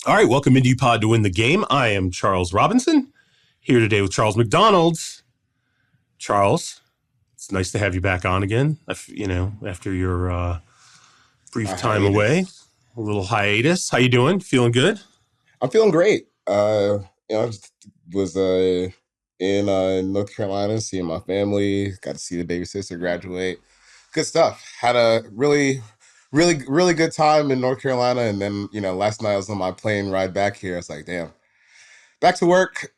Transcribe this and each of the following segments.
All right, welcome into Pod to Win the Game. I am Charles Robinson, here today with Charles McDonald. Charles, it's nice to have you back on again, after your brief time away, a little hiatus. How you doing? Feeling good? I'm feeling great. I was in North Carolina seeing my family, got to see the baby sister graduate. Good stuff. Had a really good time in North Carolina. And then, last night I was on my plane ride back here. It's like, damn, back to work,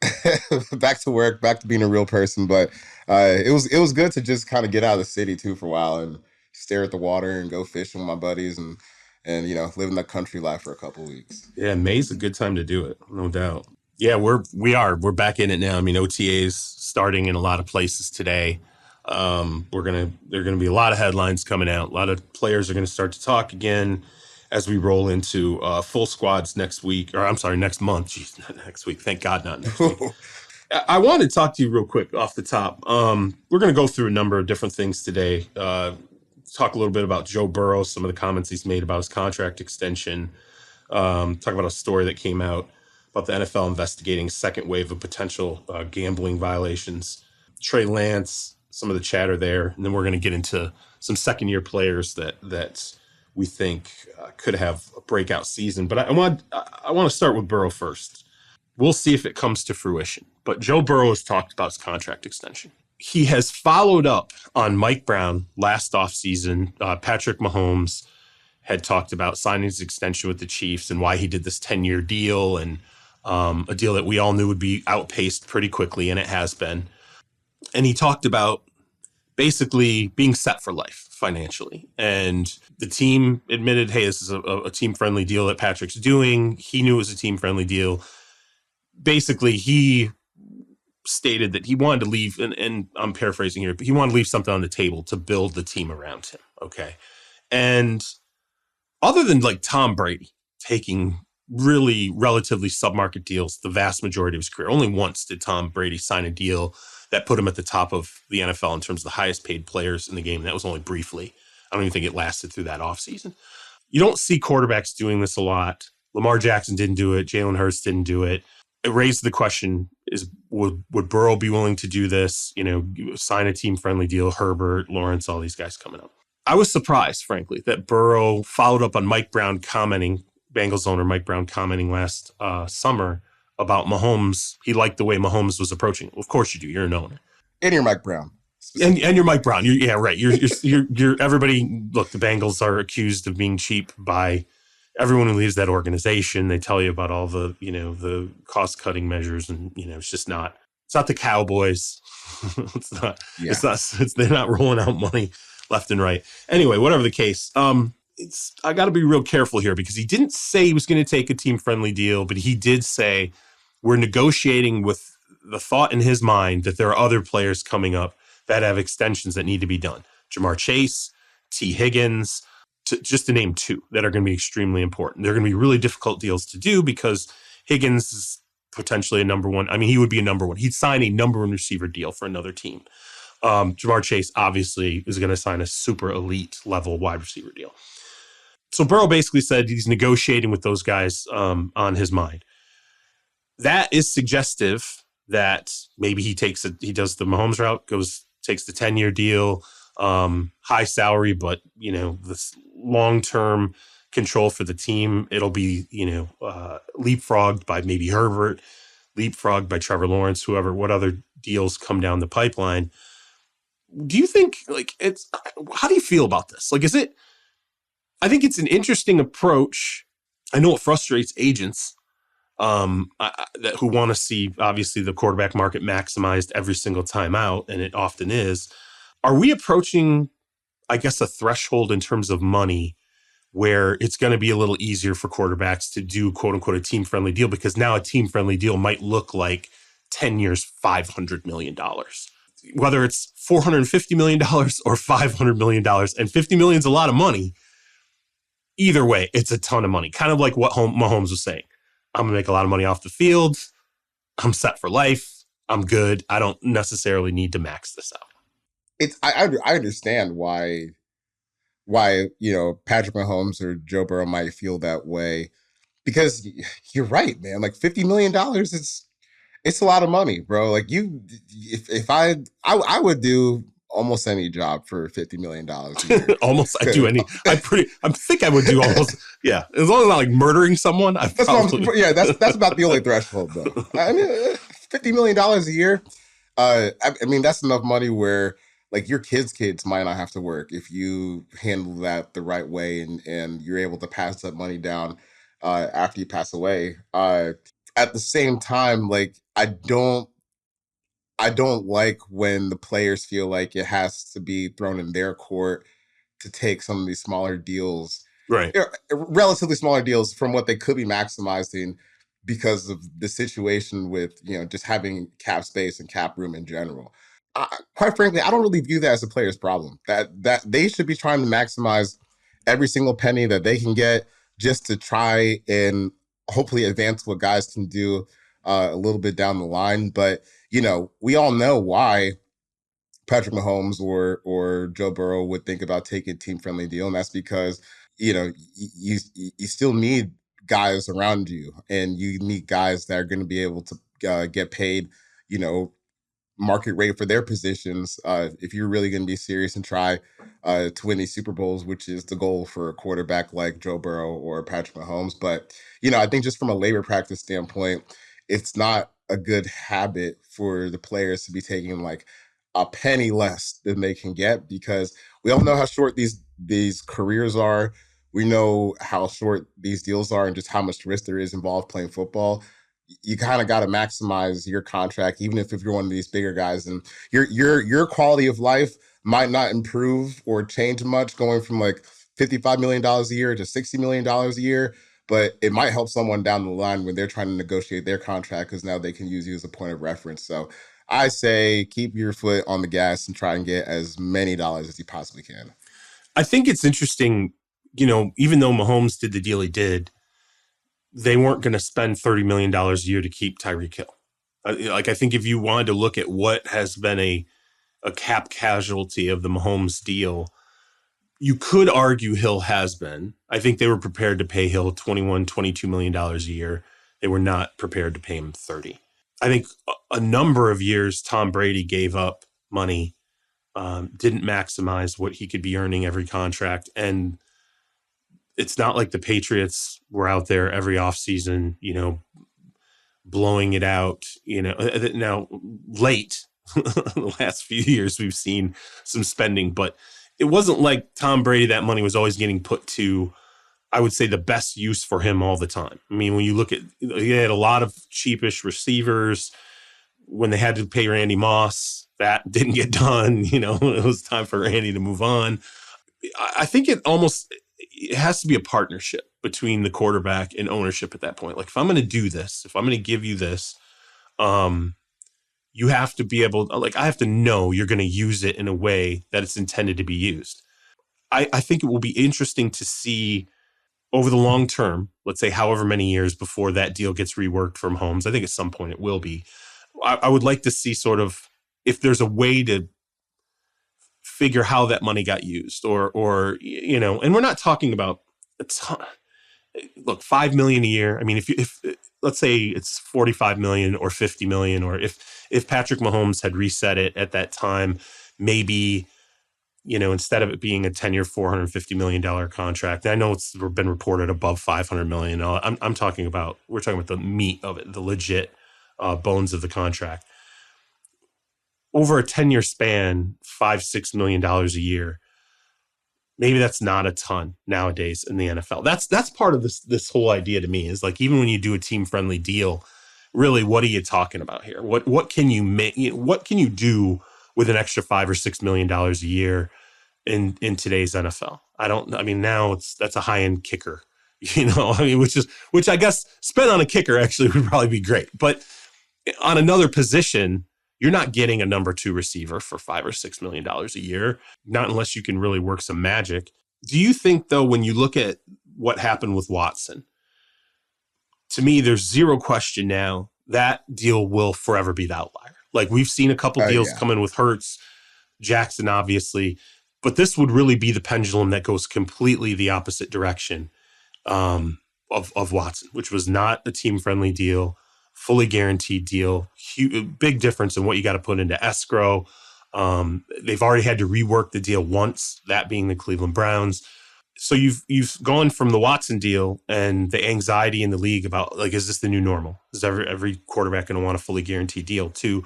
back to being a real person. But it was good to just kind of get out of the city too for a while and stare at the water and go fishing with my buddies and living that country life for a couple of weeks. Yeah, May's a good time to do it, no doubt. Yeah, we're back in it now. I mean, OTA's starting in a lot of places today. There are going to be a lot of headlines coming out. A lot of players are going to start to talk again as we roll into full squads next month. Jeez, not next week. Thank God, not next week. I want to talk to you real quick off the top. We're going to go through a number of different things today. Talk a little bit about Joe Burrow, some of the comments he's made about his contract extension. Talk about a story that came out about the NFL investigating a second wave of potential gambling violations. Trey Lance, some of the chatter there, and then we're going to get into some second-year players that we think could have a breakout season. But I want to start with Burrow first. We'll see if it comes to fruition. But Joe Burrow has talked about his contract extension. He has followed up on Mike Brown last offseason. Patrick Mahomes had talked about signing his extension with the Chiefs and why he did this 10-year deal, and a deal that we all knew would be outpaced pretty quickly, and it has been. And he talked about basically being set for life financially. And the team admitted, hey, this is a team-friendly deal that Patrick's doing. He knew it was a team-friendly deal. Basically, he stated that he wanted to leave, and I'm paraphrasing here, but he wanted to leave something on the table to build the team around him, okay? And other than like Tom Brady taking really relatively submarket deals the vast majority of his career, only once did Tom Brady sign a deal that put him at the top of the NFL in terms of the highest paid players in the game. And that was only briefly. I don't even think it lasted through that offseason. You don't see quarterbacks doing this a lot. Lamar Jackson didn't do it. Jalen Hurts didn't do it. It raised the question, would Burrow be willing to do this? Sign a team-friendly deal, Herbert, Lawrence, all these guys coming up. I was surprised, frankly, that Burrow followed up on Mike Brown commenting, Bengals owner Mike Brown commenting last summer about Mahomes. He liked the way Mahomes was approaching it. Well, of course you do. You're an owner. And you're Mike Brown. And you're Mike Brown. Yeah, right. You're everybody. Look, the Bengals are accused of being cheap by everyone who leaves that organization. They tell you about all the, the cost cutting measures, and it's just not. It's not the Cowboys. It's not. Yeah. It's not. They're not rolling out money left and right. Anyway, whatever the case. I got to be real careful here because he didn't say he was going to take a team-friendly deal, but he did say we're negotiating with the thought in his mind that there are other players coming up that have extensions that need to be done. Jamar Chase, T. Higgins, just to name two that are going to be extremely important. They're going to be really difficult deals to do because Higgins is potentially a number one. I mean, he would be a number one. He'd sign a number one receiver deal for another team. Jamar Chase obviously is going to sign a super elite level wide receiver deal. So Burrow basically said he's negotiating with those guys on his mind. That is suggestive that maybe he does the Mahomes route, takes the 10-year deal, high salary, but this long-term control for the team. It'll be leapfrogged by maybe Herbert, leapfrogged by Trevor Lawrence, what other deals come down the pipeline. Do you think how do you feel about this? I think it's an interesting approach. I know it frustrates agents who want to see, obviously, the quarterback market maximized every single time out, and it often is. Are we approaching, I guess, a threshold in terms of money where it's going to be a little easier for quarterbacks to do, quote unquote, a team-friendly deal? Because now a team-friendly deal might look like 10 years, $500 million. Whether it's $450 million or $500 million, and $50 million is a lot of money. Either way, it's a ton of money. Kind of like what Mahomes was saying. I'm going to make a lot of money off the field. I'm set for life. I'm good. I don't necessarily need to max this out. I understand why why, Patrick Mahomes or Joe Burrow might feel that way. Because you're right, man. Like $50 million, it's a lot of money, bro. Like if I would do almost any job for $50 million a year. Almost, I do any. I think I would do almost. Yeah, as long as I'm not like murdering someone, I probably. That's about the only threshold, though. I mean, $50 million a year. I mean, that's enough money where like your kids might not have to work if you handle that the right way and you're able to pass that money down after you pass away. At the same time, like I don't like when the players feel like it has to be thrown in their court to take some of these smaller deals, Right. relatively smaller deals from what they could be maximizing because of the situation with, just having cap space and cap room in general. Quite frankly, I don't really view that as a player's problem. That they should be trying to maximize every single penny that they can get just to try and hopefully advance what guys can do a little bit down the line. But we all know why Patrick Mahomes or Joe Burrow would think about taking a team friendly deal, and that's because you still need guys around you, and you need guys that are going to be able to get paid, market rate for their positions. If you're really going to be serious and try to win these Super Bowls, which is the goal for a quarterback like Joe Burrow or Patrick Mahomes. But, I think just from a labor practice standpoint, it's not a good habit for the players to be taking like a penny less than they can get, because we all know how short these careers are. We know how short these deals are and just how much risk there is involved playing football. You kind of got to maximize your contract, even if you're one of these bigger guys, and your quality of life might not improve or change much going from like $55 million a year to $60 million a year, but it might help someone down the line when they're trying to negotiate their contract, because now they can use you as a point of reference. So I say keep your foot on the gas and try and get as many dollars as you possibly can. I think it's interesting, even though Mahomes did the deal he did, they weren't going to spend $30 million a year to keep Tyreek Hill. I think if you wanted to look at what has been a cap casualty of the Mahomes deal, you could argue Hill has been. I think they were prepared to pay Hill $21-22 million a year. They were not prepared to pay him 30. I think a number of years Tom Brady gave up money, didn't maximize what he could be earning every contract. And it's not like the Patriots were out there every offseason, blowing it out. Now late the last few years we've seen some spending, but it wasn't like Tom Brady, that money was always getting put to, I would say, the best use for him all the time. I mean, when you look at, he had a lot of cheapish receivers. When they had to pay Randy Moss, that didn't get done. It was time for Randy to move on. I think it has to be a partnership between the quarterback and ownership at that point. Like, if I'm going to do this, if I'm going to give you this, you have to be able, like, I have to know you're going to use it in a way that it's intended to be used. I think it will be interesting to see over the long term, let's say however many years before that deal gets reworked from Mahomes. I think at some point it will be. I would like to see sort of if there's a way to figure how that money got used, or and we're not talking about a ton. Look, $5 million a year. I mean, if let's say it's $45 million or $50 million, or if Patrick Mahomes had reset it at that time, maybe, instead of it being a 10-year, $450 million contract. I know it's been reported above $500 million. We're talking about the meat of it, the legit bones of the contract. Over a 10-year span, $5-6 million a year. Maybe that's not a ton nowadays in the NFL. That's part of this whole idea to me, is like, even when you do a team friendly deal, really, what are you talking about here? What can you make? What can you do with an extra $5 or $6 million a year in today's NFL? Now that's a high end kicker, which I guess spent on a kicker actually would probably be great, but on another position, you're not getting a number 2 receiver for $5 or $6 million a year, not unless you can really work some magic. Do you think, though, when you look at what happened with Watson, to me, there's zero question now that deal will forever be the outlier. Like, we've seen a couple deals come in with Hurts, Jackson, obviously. But this would really be the pendulum that goes completely the opposite direction of Watson, which was not a team-friendly deal, fully guaranteed deal, big difference in what you got to put into escrow. They've already had to rework the deal once, that being the Cleveland Browns. So you've gone from the Watson deal and the anxiety in the league about, like, is this the new normal? Is every quarterback going to want a fully guaranteed deal, to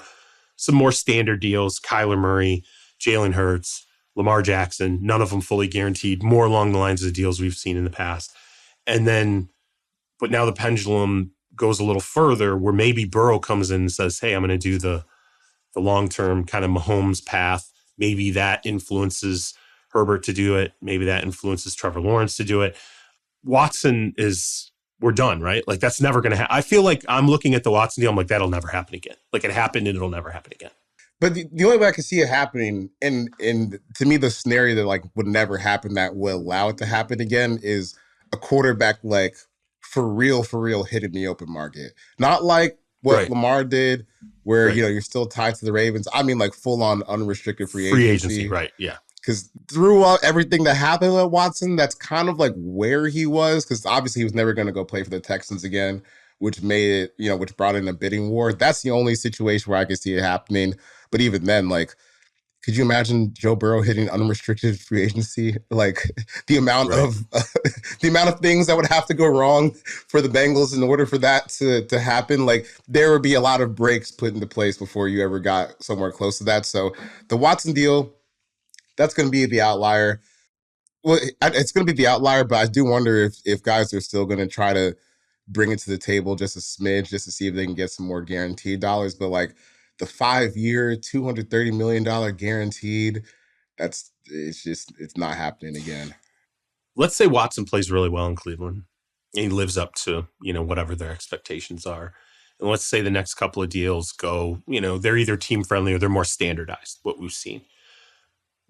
some more standard deals, Kyler Murray, Jalen Hurts, Lamar Jackson, none of them fully guaranteed, more along the lines of the deals we've seen in the past. And then, but now the pendulum goes a little further where maybe Burrow comes in and says, hey, I'm going to do the long-term kind of Mahomes path. Maybe that influences Herbert to do it. Maybe that influences Trevor Lawrence to do it. Watson we're done, right? Like, that's never going to happen. I feel like I'm looking at the Watson deal. I'm like, that'll never happen again. Like, it happened and it'll never happen again. But the only way I can see it happening, and to me, the scenario that like would never happen that will allow it to happen again, is a quarterback like for real hitting the open market. Not like what Lamar did, where you're still tied to the Ravens. I mean, like full on unrestricted free agency. Right? Yeah. Because through everything that happened with Watson, that's kind of like where he was. Because obviously he was never going to go play for the Texans again, which made it, which brought in a bidding war. That's the only situation where I could see it happening. But even then, like, could you imagine Joe Burrow hitting unrestricted free agency? Like the amount of things that would have to go wrong for the Bengals in order for that to happen. Like, there would be a lot of breaks put into place before you ever got somewhere close to that. So the Watson deal, that's going to be the outlier. Well, it's going to be the outlier, but I do wonder if guys are still going to try to bring it to the table just a smidge, just to see if they can get some more guaranteed dollars. But like the 5-year, $230 million guaranteed, it's not happening again. Let's say Watson plays really well in Cleveland and he lives up to, whatever their expectations are. And let's say the next couple of deals go, they're either team friendly or they're more standardized, what we've seen.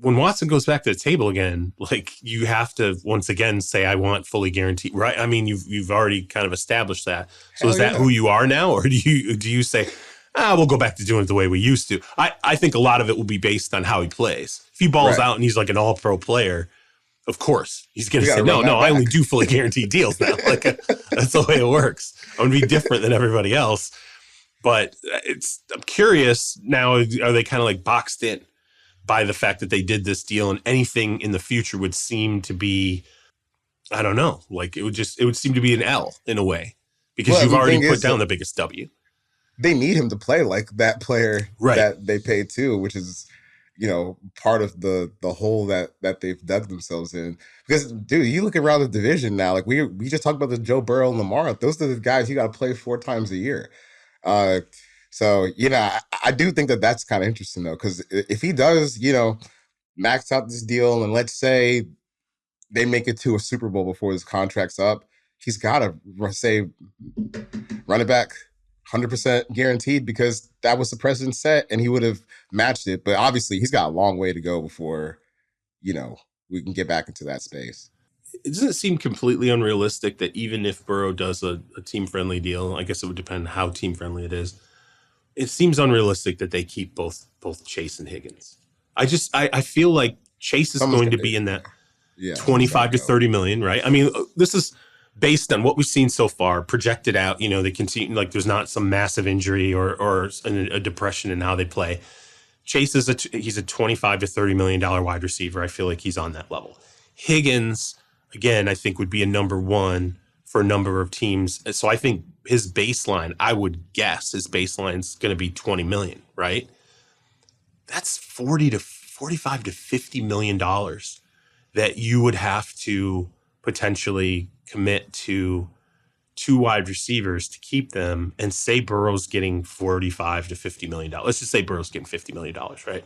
When Watson goes back to the table again, like, you have to once again say, I want fully guaranteed, right? I mean, you've already kind of established that. So is that who you are now? Or do you say, we'll go back to doing it the way we used to? I think a lot of it will be based on how he plays. If he balls out and he's like an all-pro player, of course, he's going to say, no, I only do fully guaranteed deals now. Like, that's the way it works. I'm going to be different than everybody else. But I'm curious now, are they kind of like boxed in by the fact that they did this deal, and anything in the future would seem to be, I don't know, like it would seem to be an L in a way, because you've already put down the biggest W. They need him to play like that player that they paid too, which is, part of the hole that they've dug themselves in. Because, dude, you look around the division now, like we just talked about the Joe Burrow and Lamar. Those are the guys you got to play 4 times a year. So, I do think that that's kind of interesting, though, because if he does, max out this deal, and let's say they make it to a Super Bowl before his contract's up, he's got to say run it back 100% guaranteed, because that was the precedent set and he would have matched it. But obviously he's got a long way to go before, we can get back into that space. It doesn't seem completely unrealistic that even if Burrow does a team-friendly deal, I guess it would depend how team-friendly it is, it seems unrealistic that they keep both Chase and Higgins. I feel like Chase is going to be in that 25 to 30 million, right? I mean, this is based on what we've seen so far, projected out. They continue, like, there's not some massive injury or a depression in how they play. Chase he's a 25 to 30 million dollar wide receiver. I feel like he's on that level. Higgins, again, I think would be a number one for a number of teams. So I think his baseline, I would guess his baseline is going to be 20 million, right? That's 40 to 45 to 50 million dollars that you would have to potentially commit to 2 wide receivers to keep them, and say Burrow's getting 45 to 50 million dollars. Let's just say Burrow's getting $50 million, right?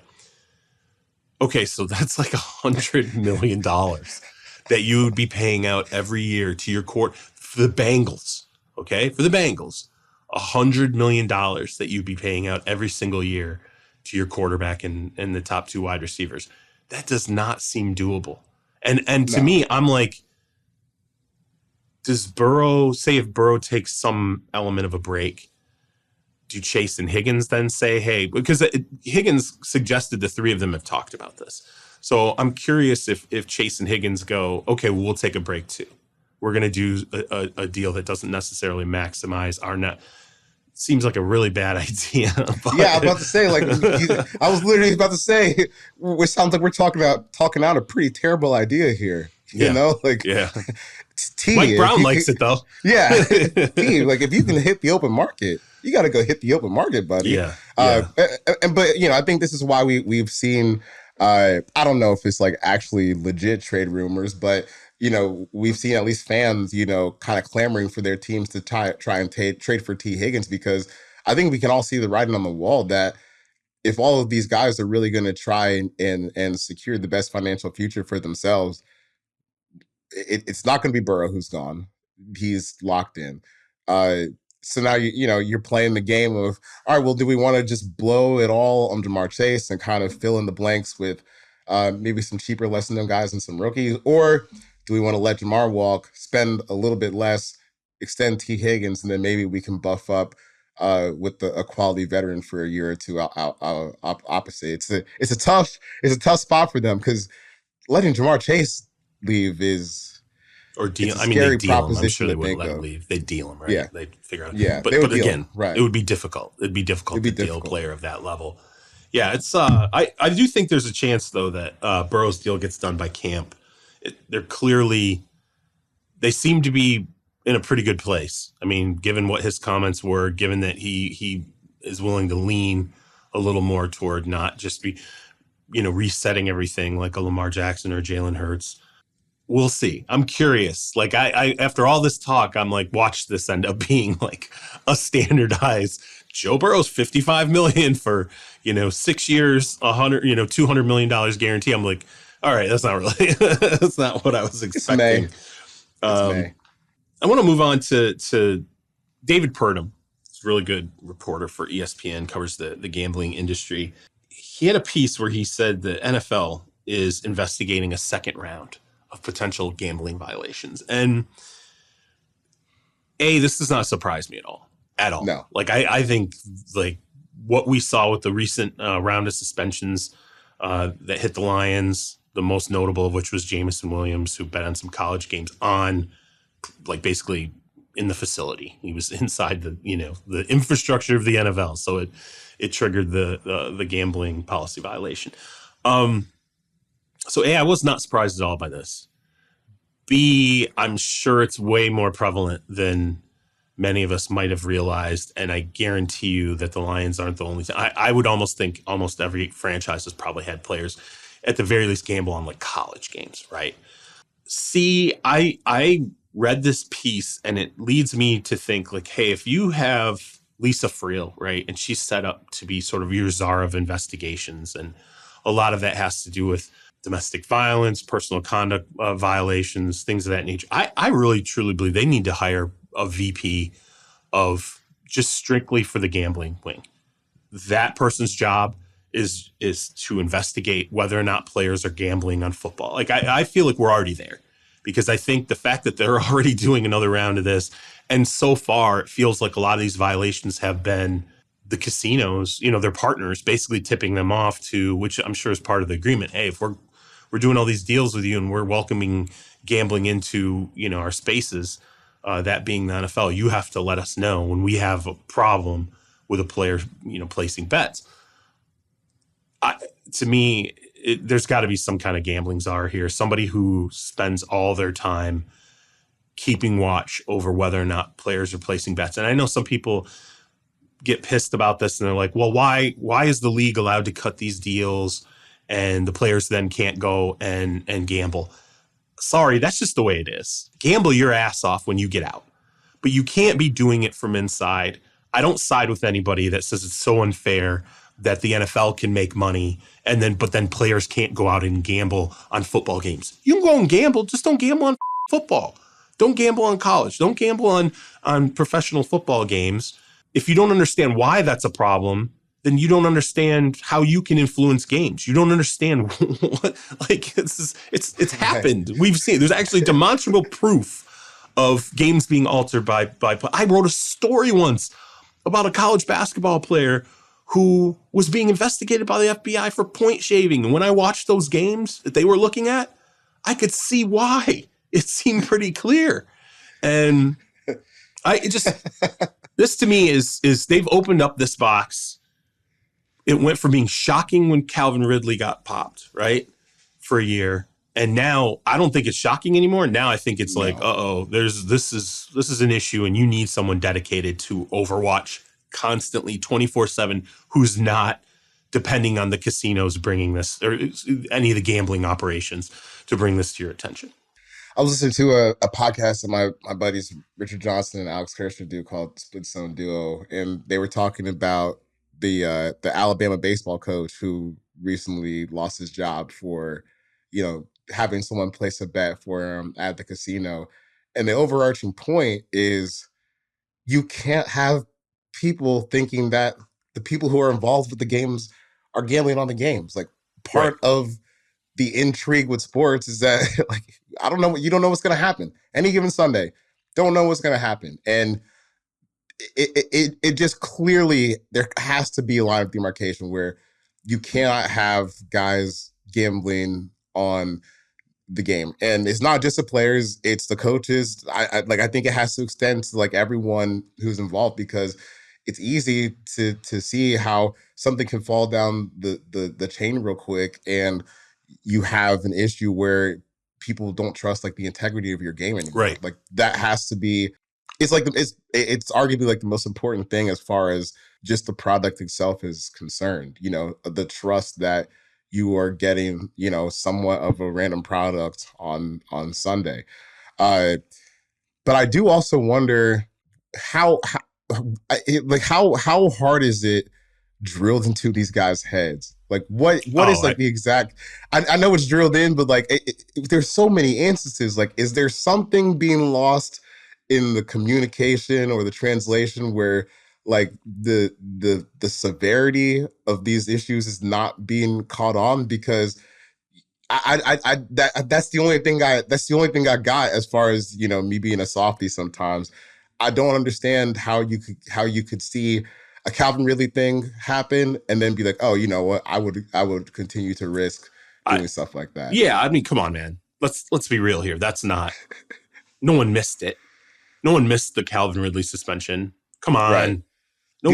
Okay, so that's like $100 million that you would be paying out every year to your court for the Bengals. Okay, for the Bengals, $100 million that you'd be paying out every single year to your quarterback and the top 2 wide receivers. That does not seem doable. And to me, I'm like, does Burrow, say if Burrow takes some element of a break, do Chase and Higgins then say, hey, because Higgins suggested the 3 of them have talked about this. So I'm curious if Chase and Higgins go, okay, well, we'll take a break too. We're going to do a deal that doesn't necessarily maximize our net. Seems like a really bad idea. But yeah, I'm about to say, like, I was literally about to say, which sounds like we're talking out a pretty terrible idea here. You know, like, yeah. T, Mike Brown likes it though. Yeah, T, like if you can hit the open market, you got to go hit the open market, buddy. Yeah. But you know, I think this is why we've seen. I don't know if it's like actually legit trade rumors, but you know, we've seen at least fans, you know, kind of clamoring for their teams to try and trade for T Higgins, because I think we can all see the writing on the wall that if all of these guys are really going to try and secure the best financial future for themselves, it's not going to be Burrow who's gone. He's locked in. So now you're playing the game of, all right, well, do we want to just blow it all on Jamar Chase and kind of fill in the blanks with maybe some cheaper, less known guys and some rookies, or do we want to let Jamar walk, spend a little bit less, extend T Higgins, and then maybe we can buff up with a quality veteran for a year or two opposite. It's a tough spot for them, because letting Jamar Chase leave is deal. I mean, they deal him. I'm sure they wouldn't let him leave. They'd deal him, right? Yeah, they'd figure out. Yeah, but again, right. It would be difficult. It'd be difficult to deal a player of that level. Yeah, it's. I do think there's a chance though that Burrow's deal gets done by camp. They seem to be in a pretty good place. I mean, given what his comments were, given that he is willing to lean a little more toward not just be, resetting everything like a Lamar Jackson or Jalen Hurts. We'll see. I'm curious. Like I after all this talk, I'm like, watch this end up being like a standardized Joe Burrow's $55 million for, 6 years, $200 million guarantee. I'm like, all right, that's not really, that's not what I was expecting. I want to move on to David Purdom. He's a really good reporter for ESPN, covers the gambling industry. He had a piece where he said the NFL is investigating a second round of potential gambling violations. And this does not surprise me at all. No. Like I think like what we saw with the recent round of suspensions that hit the Lions, the most notable of which was Jamison Williams, who bet on some college games on like basically in the facility. He was inside the infrastructure of the NFL. So it triggered the gambling policy violation. So A, I was not surprised at all by this. B, I'm sure it's way more prevalent than many of us might have realized. And I guarantee you that the Lions aren't the only thing. I would almost think almost every franchise has probably had players at the very least gamble on like college games, right? C, I read this piece and it leads me to think like, hey, if you have Lisa Friel, right, and she's set up to be sort of your czar of investigations, and a lot of that has to do with domestic violence, personal conduct violations, things of that nature. I really, truly believe they need to hire a VP of just strictly for the gambling wing. That person's job is to investigate whether or not players are gambling on football. Like I feel like we're already there, because I think the fact that they're already doing another round of this, and so far it feels like a lot of these violations have been the casinos, their partners basically tipping them off to, which I'm sure is part of the agreement. Hey, if we're doing all these deals with you and we're welcoming gambling into, our spaces, that being the NFL, you have to let us know when we have a problem with a player, placing bets. To me, there's got to be some kind of gambling czar here, somebody who spends all their time keeping watch over whether or not players are placing bets. And I know some people get pissed about this and they're like, well, why is the league allowed to cut these deals and the players then can't go and gamble? Sorry, that's just the way it is. Gamble your ass off when you get out, but you can't be doing it from inside. I don't side with anybody that says it's so unfair that the NFL can make money but then players can't go out and gamble on football games. You can go and gamble, just don't gamble on football. Don't gamble on college. Don't gamble on professional football games. If you don't understand why that's a problem, then you don't understand how you can influence games. You don't understand what, like, it's happened. We've seen, there's actually demonstrable proof of games being altered by I wrote a story once about a college basketball player who was being investigated by the FBI for point shaving. And when I watched those games that they were looking at, I could see why. It seemed pretty clear. And this to me is they've opened up this box. It went from being shocking when Calvin Ridley got popped, right, for a year. And now I don't think it's shocking anymore. Now I think it's like, this is an issue, and you need someone dedicated to Overwatch constantly 24/7 who's not depending on the casinos bringing this or any of the gambling operations to bring this to your attention. I was listening to a podcast that my buddies Richard Johnson and Alex Kirshner do called Split Zone Duo, and they were talking about the Alabama baseball coach who recently lost his job for, having someone place a bet for him at the casino. And the overarching point is you can't have people thinking that the people who are involved with the games are gambling on the games. Like part of the intrigue with sports is that you don't know what's going to happen. Any given Sunday, don't know what's going to happen. And it just clearly, there has to be a line of demarcation where you cannot have guys gambling on the game. And it's not just the players, it's the coaches. I think it has to extend to everyone who's involved, because it's easy to see how something can fall down the chain real quick, and you have an issue where people don't trust the integrity of your game anymore. Right. That has to be. It's it's arguably the most important thing as far as just the product itself is concerned. The trust that you are getting, somewhat of a random product on Sunday. But I do also wonder how hard is it drilled into these guys' heads? What is the exact? I know it's drilled in, but there's so many instances. Is there something being lost in the communication or the translation where the severity of these issues is not being caught on? Because that's the only thing I got as far as me being a softie. Sometimes I don't understand how you could see a Calvin Ridley thing happen and then be like, oh, you know what, I would continue to risk doing stuff like that. Yeah, I mean, come on, man. Let's be real here. That's not. No one missed it. No one missed the Calvin Ridley suspension. Come on. Right. The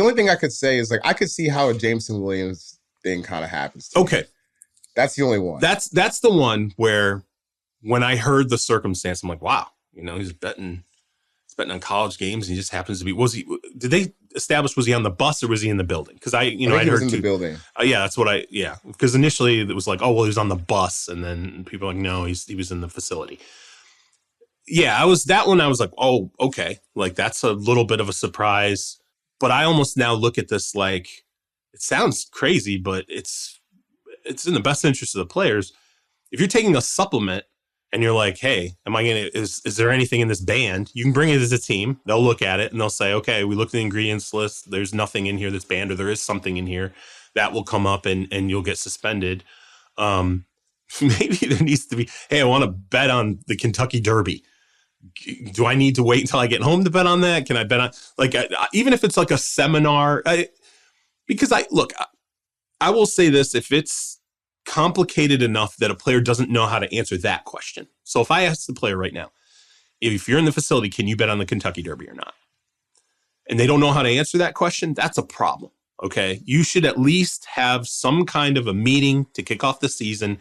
only thing I could say is I could see how a Jameson Williams thing kind of happens. Okay. That's the only one. That's the one where when I heard the circumstance, I'm like, wow, he's betting on college games, and he just happens to be. Did they establish, was he on the bus or was he in the building? Because I heard in the building. Yeah, that's what because initially it was like, oh, well, he was on the bus, and then people were like, no, he was in the facility. Yeah, I was like, oh, okay. That's a little bit of a surprise. But I almost now look at this it sounds crazy, but it's in the best interest of the players. If you're taking a supplement and you're like, hey, is there anything in this banned? You can bring it as a team. They'll look at it and they'll say, okay, we looked at the ingredients list. There's nothing in here that's banned, or there is something in here that will come up and you'll get suspended. Maybe there needs to be, hey, I want to bet on the Kentucky Derby. Do I need to wait until I get home to bet on that? Can I bet on even if it's a seminar? Because I will say this: if it's complicated enough that a player doesn't know how to answer that question. So if I ask the player right now, if you're in the facility, can you bet on the Kentucky Derby or not? And they don't know how to answer that question, that's a problem. Okay. You should at least have some kind of a meeting to kick off the season.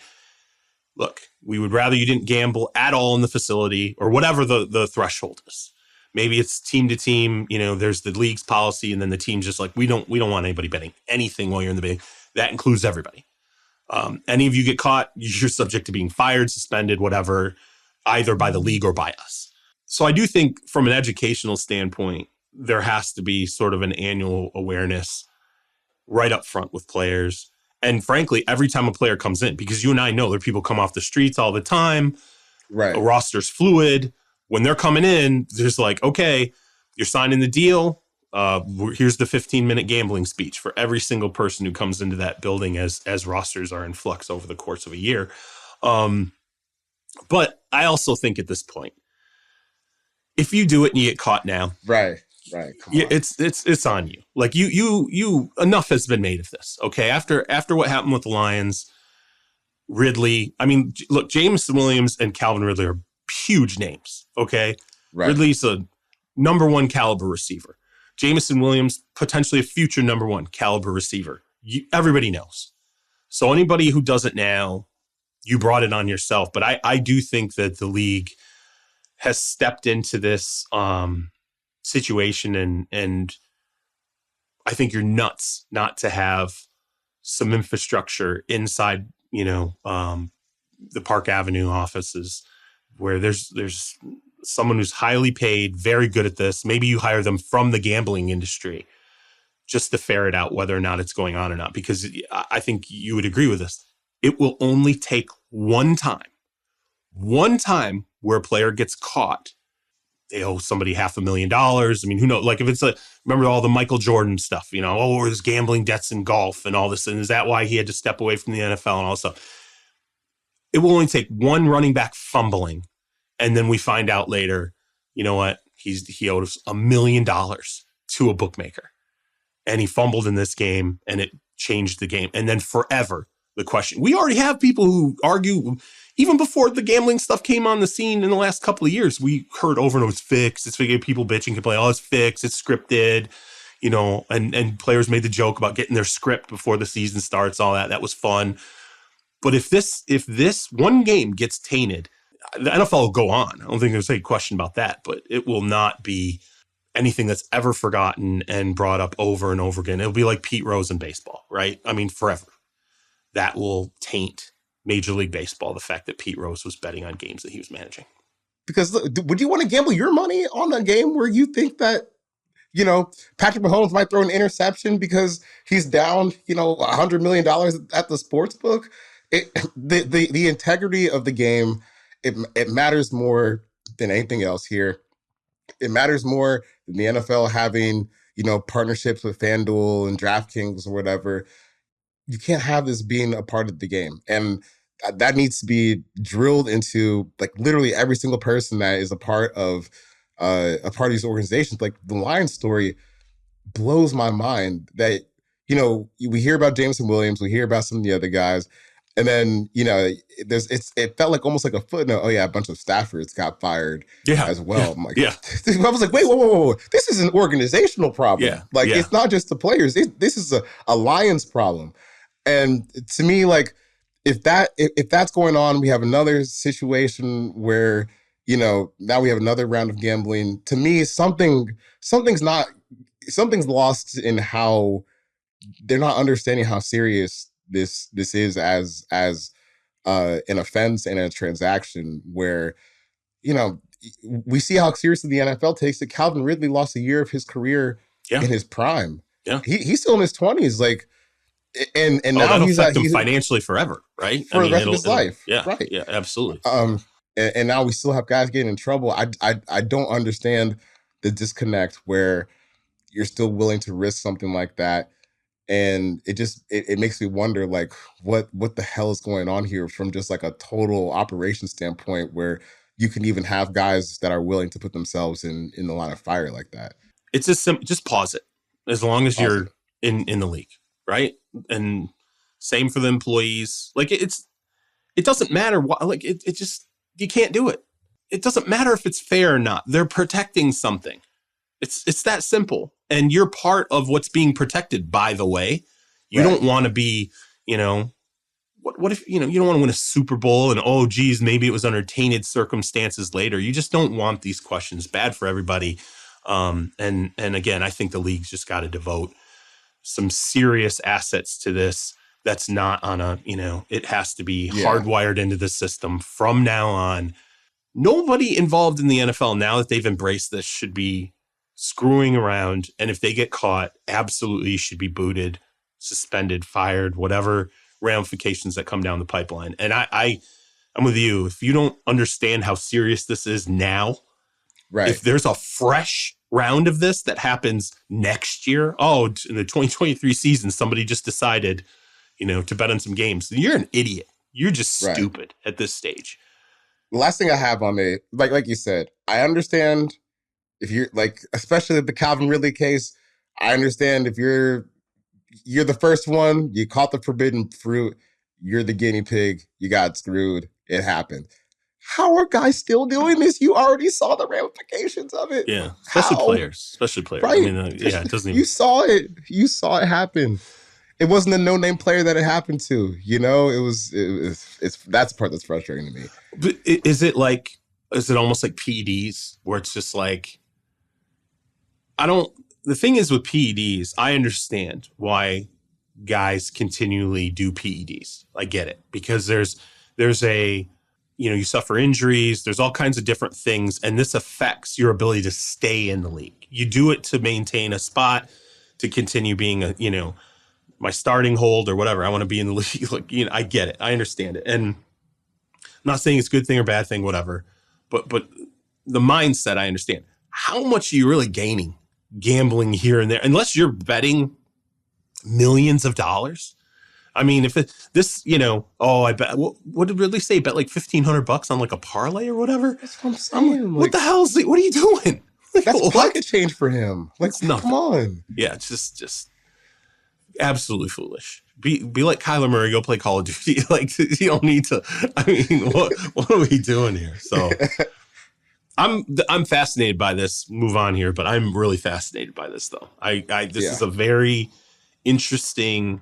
Look, we would rather you didn't gamble at all in the facility, or whatever the threshold is. Maybe it's team to team, there's the league's policy, and then the team's just like, we don't want anybody betting anything while you're in the big. That includes everybody. Any of you get caught, you're subject to being fired, suspended, whatever, either by the league or by us. So I do think from an educational standpoint, there has to be sort of an annual awareness right up front with players. And frankly, every time a player comes in, because you and I know there are people come off the streets all the time. Right. A roster's fluid. When they're coming in, there's okay, you're signing the deal. Here's the 15-minute gambling speech for every single person who comes into that building as rosters are in flux over the course of a year. But I also think at this point, if you do it and you get caught now, right, Right. Come Yeah, on. it's on you. Like you enough has been made of this. Okay. After what happened with the Lions, Ridley, I mean, look, Jameson Williams and Calvin Ridley are huge names. Okay. Right. Ridley's a number one caliber receiver. Jameson Williams, potentially a future number one caliber receiver. Everybody knows. So anybody who does it now, you brought it on yourself. But I do think that the league has stepped into this situation, and I think you're nuts not to have some infrastructure inside, the Park Avenue offices where there's someone who's highly paid, very good at this. Maybe you hire them from the gambling industry just to ferret out whether or not it's going on or not, because I think you would agree with this. It will only take one time where a player gets caught. They owe somebody $500,000. I mean, who knows? Like if it's remember all the Michael Jordan stuff, there's gambling debts in golf and all this. And is that why he had to step away from the NFL and all this stuff? It will only take one running back fumbling. And then we find out later, you know what? He owed us $1 million to a bookmaker. And he fumbled in this game and it changed the game. And then forever, the question. We already have people who argue, even before the gambling stuff came on the scene in the last couple of years, we heard over and over, it's fixed. It's people bitching, complain, it's fixed, it's scripted, and players made the joke about getting their script before the season starts, all that. That was fun. But if this one game gets tainted, the NFL will go on. I don't think there's any question about that, but it will not be anything that's ever forgotten and brought up over and over again. It'll be like Pete Rose in baseball, right? I mean, forever. That will taint Major League Baseball, the fact that Pete Rose was betting on games that he was managing. Because look, would you want to gamble your money on a game where you think that, Patrick Mahomes might throw an interception because he's down, $100 million at the sports book? The integrity of the game, it matters more than anything else here. It matters more than the NFL having, partnerships with FanDuel and DraftKings or whatever. You can't have this being a part of the game. And that needs to be drilled into like literally every single person that is a part of these organizations. Like the Lions story blows my mind that, we hear about Jameson Williams, we hear about some of the other guys. And then, it felt like almost like a footnote. Oh yeah, a bunch of staffers got fired as well. Yeah, I'm like, yeah. I was like, wait, whoa. This is an organizational problem. Yeah, It's not just the players. This is a Lions problem. And to me, like, if that's going on, we have another situation where, now we have another round of gambling. To me, something's lost in how they're not understanding how serious this is as an offense and a transaction where, we see how seriously the NFL takes it. Calvin Ridley lost a year of his career in his prime. Yeah. He's still in his 20s. Like, and now that'll he's affect him financially forever, right? For the rest of his life. Yeah, right. Yeah, absolutely. And now we still have guys getting in trouble. I don't understand the disconnect where you're still willing to risk something like that. And it makes me wonder, like, what the hell is going on here from just like a total operation standpoint where you can even have guys that are willing to put themselves in the line of fire like that. It's just pause it as long as you're in the league. Right. And same for the employees. Like it doesn't matter what, like it just, you can't do it. It doesn't matter if it's fair or not. They're protecting something. It's that simple. And you're part of what's being protected, by the way. You don't want to be, what if, you don't want to win a Super Bowl and, oh, geez, maybe it was under tainted circumstances later. You just don't want these questions. Bad for everybody. And again, I think the league's just got to devote some serious assets to this. That's not on it has to be hardwired into the system from now on. Nobody involved in the NFL, now that they've embraced this, should be screwing around. And if they get caught, absolutely should be booted, suspended, fired, whatever ramifications that come down the pipeline. And I'm with you. If you don't understand how serious this is now, if there's a fresh round of this that happens next year, in the 2023 season, somebody just decided, to bet on some games, you're an idiot. You're just stupid at this stage. The last thing I have on it, like you said, I understand if you're like, especially the Calvin Ridley case, I understand if you're the first one, you caught the forbidden fruit, you're the guinea pig, you got screwed, it happened. How are guys still doing this? You already saw the ramifications of it. Yeah, especially How? players. Right. I mean, yeah, it doesn't even. You saw it. You saw it happen. It wasn't a no-name player that it happened to. You know, it's that's the part that's frustrating to me. But is it almost like PEDs where it's just like, the thing is with PEDs, I understand why guys continually do PEDs. I get it, because there's a, you suffer injuries, there's all kinds of different things, and this affects your ability to stay in the league. You do it to maintain a spot, to continue being my starting hold or whatever. I want to be in the league. Like, I get it. I understand it. And I'm not saying it's a good thing or bad thing, whatever, but the mindset, I understand. How much are you really gaining gambling here and there, unless you're betting millions of dollars? I mean, if I bet, what did Ridley say? Bet like $1,500 on like a parlay or whatever. That's what I'm saying. What the hell what are you doing? Like, that's pocket change for him. Like, come on. Yeah, it's just absolutely foolish. Be like Kyler Murray, go play Call of Duty. Like, you don't need to. I mean, what are we doing here? So I'm fascinated by this. Move on here, but I'm really fascinated by this though. This is a very interesting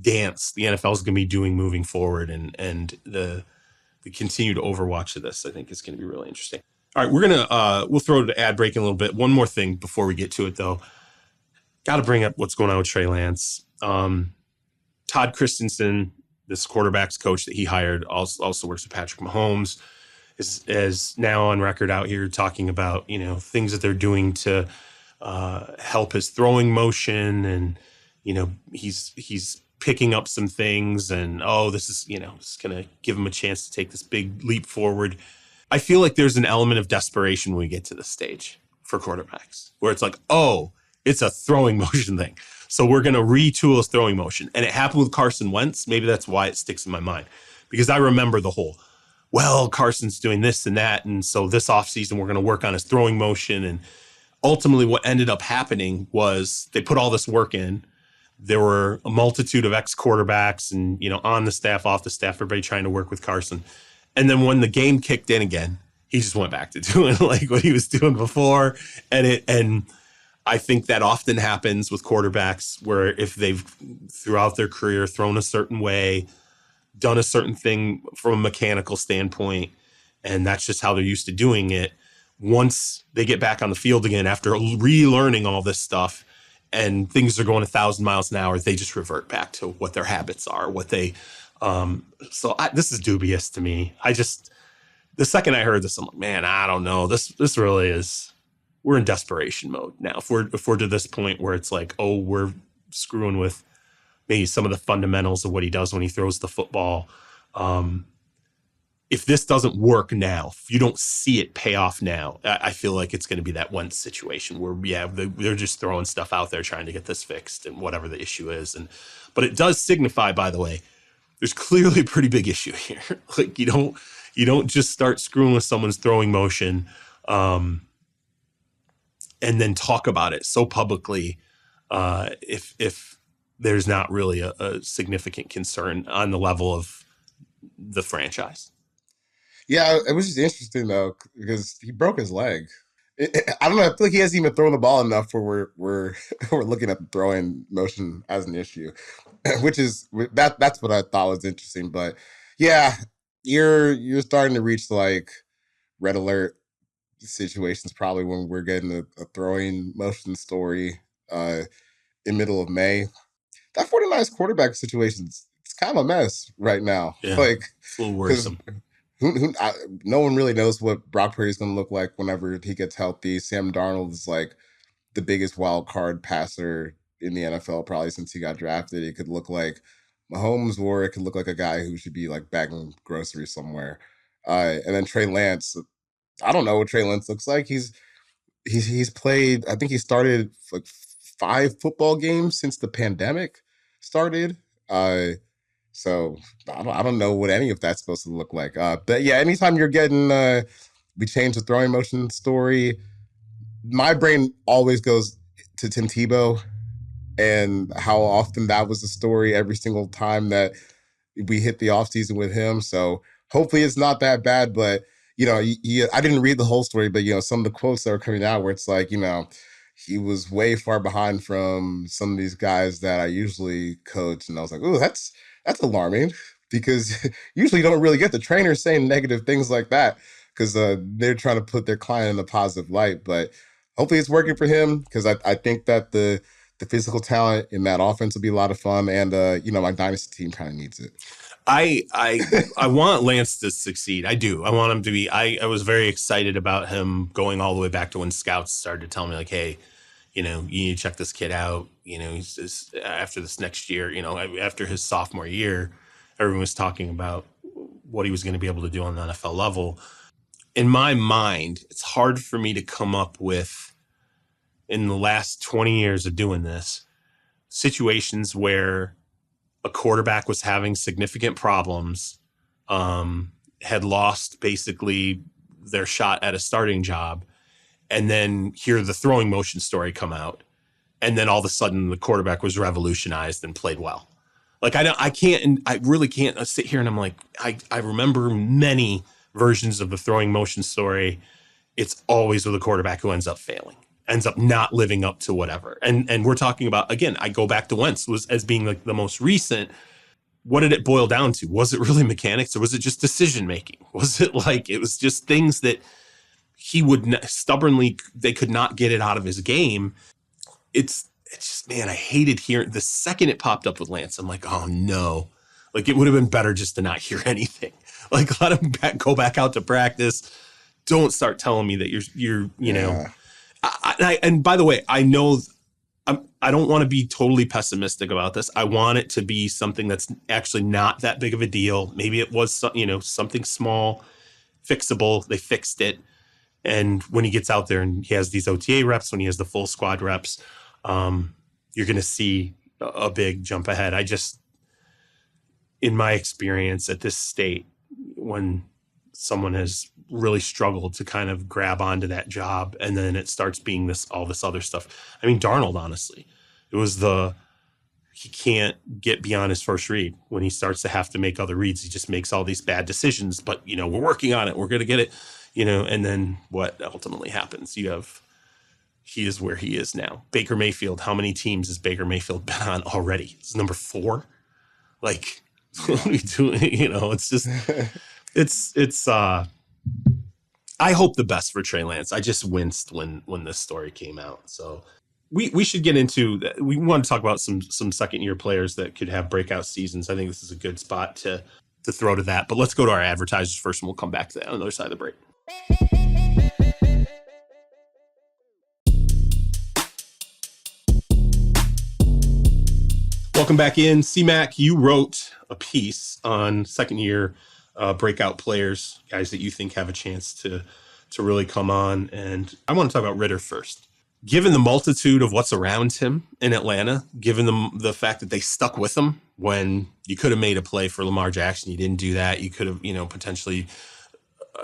dance the NFL is going to be doing moving forward, and the continued overwatch of this, I think, is going to be really interesting. All right, we'll throw to ad break in a little bit. One more thing before we get to it, though. Got to bring up what's going on with Trey Lance. Todd Christensen, this quarterback's coach that he hired, also works with Patrick Mahomes, is now on record out here talking about things that they're doing to help his throwing motion, and he's picking up some things, and this is going to give him a chance to take this big leap forward. I feel like there's an element of desperation when we get to this stage for quarterbacks, where it's like, it's a throwing motion thing, so we're going to retool his throwing motion. And it happened with Carson Wentz. Maybe that's why it sticks in my mind, because I remember the whole, Carson's doing this and that, and so this offseason we're going to work on his throwing motion. And ultimately what ended up happening was they put all this work in. There were a multitude of ex-quarterbacks and, on the staff, off the staff, everybody trying to work with Carson. And then when the game kicked in again, he just went back to doing like what he was doing before. And I think that often happens with quarterbacks, where if they've throughout their career thrown a certain way, done a certain thing from a mechanical standpoint, and that's just how they're used to doing it. Once they get back on the field again after relearning all this stuff, and things are going 1,000 miles an hour, they just revert back to what their habits are, what they. This is dubious to me. The second I heard this, I'm like, man, I don't know. This really is. We're in desperation mode now. If we're to this point where it's like, we're screwing with maybe some of the fundamentals of what he does when he throws the football. If this doesn't work now, if you don't see it pay off now, I feel like it's going to be that one situation where, they're just throwing stuff out there trying to get this fixed and whatever the issue is. But it does signify, by the way, there's clearly a pretty big issue here. Like, you don't just start screwing with someone's throwing motion and then talk about it so publicly if there's not really a significant concern on the level of the franchise. Yeah, it was just interesting though, because he broke his leg. I don't know. I feel like he hasn't even thrown the ball enough where we're looking at the throwing motion as an issue, which is that's what I thought was interesting. But yeah, you're starting to reach like red alert situations probably when we're getting a throwing motion story in middle of May. That 49ers quarterback situation, it's kind of a mess right now. Yeah, like, it's a little worrisome. No one really knows what Brock Purdy is going to look like whenever he gets healthy. Sam Darnold is like the biggest wild card passer in the NFL probably since he got drafted. It could look like Mahomes, or it could look like a guy who should be like bagging groceries somewhere. And then Trey Lance, I don't know what Trey Lance looks like. He's played, I think he started like 5 football games since the pandemic started. So I don't know what any of that's supposed to look like. But yeah, anytime you're getting, we change the throwing motion story, my brain always goes to Tim Tebow and how often that was the story every single time that we hit the offseason with him. So hopefully it's not that bad. But, I didn't read the whole story, but, some of the quotes that were coming out where it's like, he was way far behind from some of these guys that I usually coach. And I was like, oh, that's alarming, because usually you don't really get the trainers saying negative things like that, because they're trying to put their client in a positive light. But hopefully it's working for him, because I think that the physical talent in that offense will be a lot of fun. And, my dynasty team kind of needs it. I want Lance to succeed. I do. I want him to be. I was very excited about him going all the way back to when scouts started to tell me, like, hey, you need to check this kid out. He's just, after this next year, after his sophomore year, everyone was talking about what he was going to be able to do on the NFL level. In my mind, it's hard for me to come up with, in the last 20 years of doing this, situations where a quarterback was having significant problems, had lost basically their shot at a starting job, and then hear the throwing motion story come out, and then all of a sudden the quarterback was revolutionized and played well. Like, I really can't sit here and I'm like, I remember many versions of the throwing motion story. It's always with a quarterback who ends up failing, ends up not living up to whatever. And we're talking about, again, I go back to Wentz as being like the most recent. What did it boil down to? Was it really mechanics, or was it just decision making? Was it like, it was just things that he would stubbornly, they could not get it out of his game. It's just, man, I hated hearing the second it popped up with Lance. I'm like, oh no, like it would have been better just to not hear anything. Like, let him go back out to practice. Don't start telling me that you're know. And by the way, I know I don't want to be totally pessimistic about this. I want it to be something that's actually not that big of a deal. Maybe it was, something small, fixable. They fixed it. And when he gets out there and he has these OTA reps, when he has the full squad reps, you're going to see a big jump ahead. In my experience at this state, when someone has really struggled to kind of grab onto that job, and then it starts being all this other stuff. I mean, Darnold, honestly, it was he can't get beyond his first read. When he starts to have to make other reads, he just makes all these bad decisions, but we're working on it. We're going to get it, and then what ultimately happens? He is where he is now. Baker Mayfield, how many teams has Baker Mayfield been on already? It's number 4. Like, what are we doing? It's just, it's I hope the best for Trey Lance. I just winced when this story came out. So we should get into, we want to talk about some second year players that could have breakout seasons. I think this is a good spot to throw to that, but let's go to our advertisers first and we'll come back to that on the other side of the break. Welcome back in. C-Mac, you wrote a piece on second year breakout players, guys that you think have a chance to really come on. And I want to talk about Ridder first. Given the multitude of what's around him in Atlanta, given the fact that they stuck with him when you could have made a play for Lamar Jackson, you didn't do that. You could have, potentially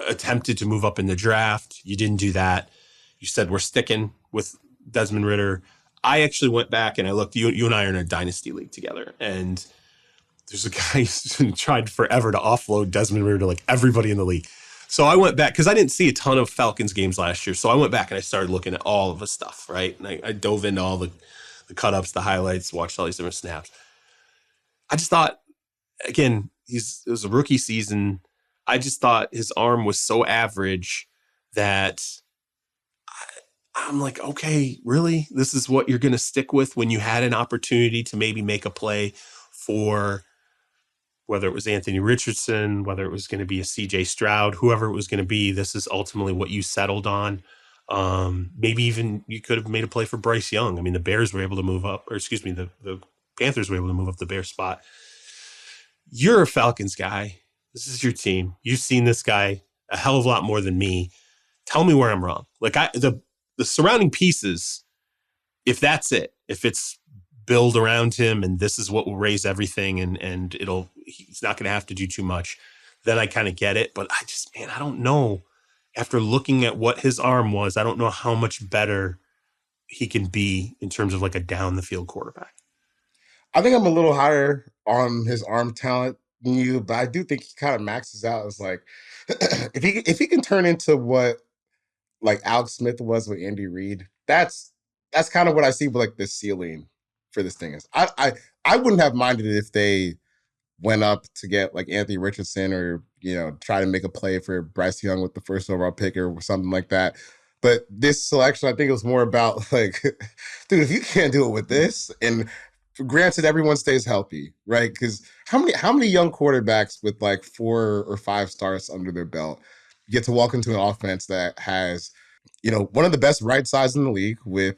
attempted to move up in the draft. You didn't do that. You said, we're sticking with Desmond Ridder. I actually went back and I looked, you and I are in a dynasty league together, and there's a guy who's tried forever to offload Desmond Ridder to like everybody in the league. So I went back because I didn't see a ton of Falcons games last year. So I went back and I started looking at all of the stuff, right? And I dove into all the cut-ups, the highlights, watched all these different snaps. I just thought, again, it was a rookie season. I just thought his arm was so average that I'm like, okay, really? This is what you're going to stick with when you had an opportunity to maybe make a play for whether it was Anthony Richardson, whether it was going to be a CJ Stroud, whoever it was going to be. This is ultimately what you settled on. Maybe even you could have made a play for Bryce Young. I mean, the Bears were able to move up, or excuse me, the Panthers were able to move up the Bears spot. You're a Falcons guy. This is your team. You've seen this guy a hell of a lot more than me. Tell me where I'm wrong. Like the surrounding pieces, if that's it, if it's build around him and this is what will raise everything and he's not going to have to do too much, then I kind of get it. But I don't know after looking at what his arm was, I don't know how much better he can be in terms of like a down the field quarterback. I think I'm a little higher on his arm talent than you, but I do think he kind of maxes out as like if he can turn into what like Alex Smith was with Andy Reid, that's kind of what I see with like the ceiling for this thing is. I wouldn't have minded it if they went up to get like Anthony Richardson or, try to make a play for Bryce Young with the first overall pick or something like that. But this selection, I think it was more about like, dude, if you can't do it with this, and granted, everyone stays healthy, right? Because how many young quarterbacks with like 4 or 5 starts under their belt get to walk into an offense that has, one of the best right sides in the league with